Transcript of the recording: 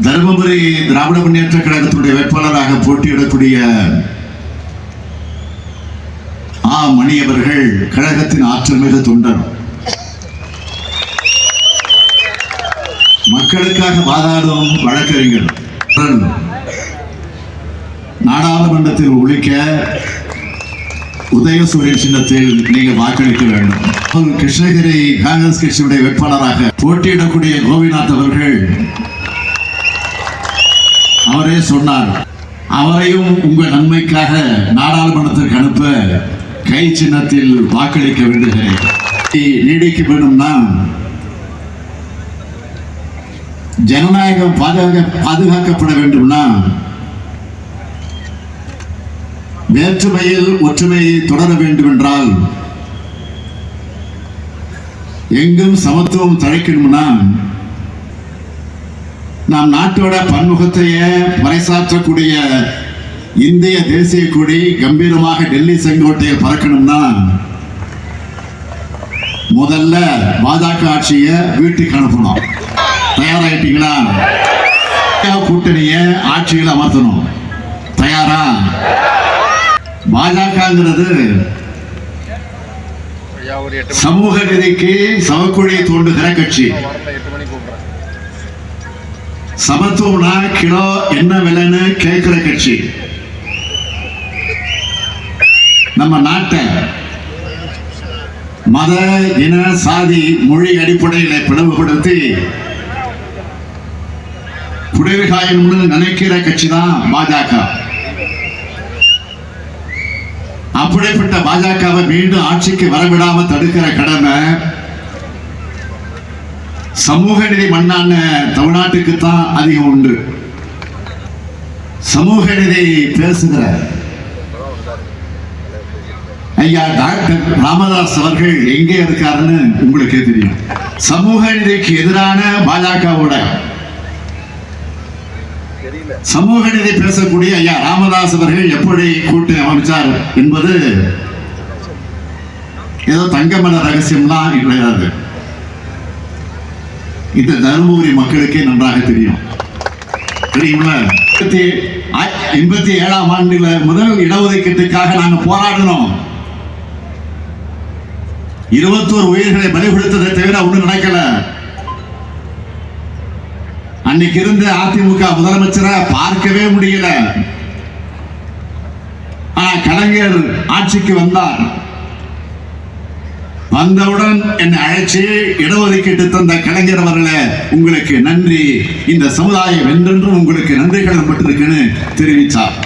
தருமபுரி திராவிட முன்னேற்ற கழகத்தினுடைய வேட்பாளராக போட்டியிடக்கூடிய மணி அவர்கள் கழகத்தின் ஆற்றல் மிகு தொண்டர். மக்களுக்காக வாதாடும் வழக்கறிஞர். நாடாளுமன்றத்தில் ஒழிக்க உதயசூரியன் சின்னத்தில் நீங்கள் வாக்களிக்க வேண்டும். கிருஷ்ணகிரி காங்கிரஸ் கட்சியுடைய வேட்பாளராக போட்டியிடக்கூடிய கோபிநாத் அவர்கள் அவரே சொன்னார், அவரையும் உங்கள் நன்மைக்காக நாடாளுமன்றத்திற்கு அனுப்ப கை சின்னத்தில் வாக்களிக்க வேண்டுகிறேன். நீடிக்க வேண்டும்னா ஜனநாயகம் பாதுகாக்கப்பட வேண்டும்னா வேற்றுமையில் ஒற்றுமையை தொடர வேண்டும் என்றால், எங்கும் சமத்துவம் தழைக்கணும்னா நாம் நாட்டோட பன்முகத்தையே பறைசாற்றக்கூடிய இந்திய தேசிய கொடி கம்பீரமாக டெல்லி செங்கோட்டையில் பறக்கணும்னா முதல்ல பாஜக ஆட்சியை வீட்டுக்கு அனுப்பணும். தயாராயிட்டீங்களா? கூட்டணிய ஆட்சியில் அமர்த்தணும். தயாரா? பாஜகங்கிறது சமூக நீதிக்கு சவக்குழியை தோண்டுகிற கட்சி. சமத்துவம்னா கிலோ என்ன விலைன்னு கேட்கிற கட்சி. நம்ம நாட்டை மத இன சாதி மொழி அடிப்படையில் பிளவுபடுத்தி குடிகாயம்னு நினைக்கிற கட்சி தான் பாஜக. அப்படிப்பட்ட பாஜகவை மீண்டும் ஆட்சிக்கு வரவிடாம தடுக்கிற கடமை சமூக நீதி மண்ணான தமிழ்நாட்டுக்கு தான் அதிகம் உண்டு. சமூக நீதி பேசுகிற ஐயா டாக்டர் ராமதாஸ் அவர்கள் எங்கே இருக்காருன்னு உங்களுக்கே தெரியும். சமூக நீதிக்கு எதிரான பாஜகவோட சமூக நீதி பேசக்கூடிய ஐயா ராமதாஸ் அவர்கள் எப்படி கூட்டணி அமைச்சார் என்பது ஏதோ தங்கமல ரகசியம்லாம் கிடையாது. இந்த தருமபுரி மக்களுக்கே நன்றாக தெரியும். தெரியுங்களா? 87ஆம் ஆண்டுல முதல் இடஒதுக்கீட்டுக்காக நாங்க போராடணும். 21 உயிர்களை பலி கொடுத்ததை தவிர ஒன்றும் நடக்கல. அன்னைக்கு இருந்த அதிமுக முதலமைச்சரை பார்க்கவே முடியல. ஆனா கலைஞர் ஆட்சிக்கு வந்தார். வந்தவுடன் என்னை அழைச்சி இடஒதுக்கீட்டு தந்த கலைஞர் அவர்களே, உங்களுக்கு நன்றி, இந்த சமுதாயம் என்றென்றும் உங்களுக்கு நன்றிகள் பட்டிருக்குன்னு தெரிவித்தார்.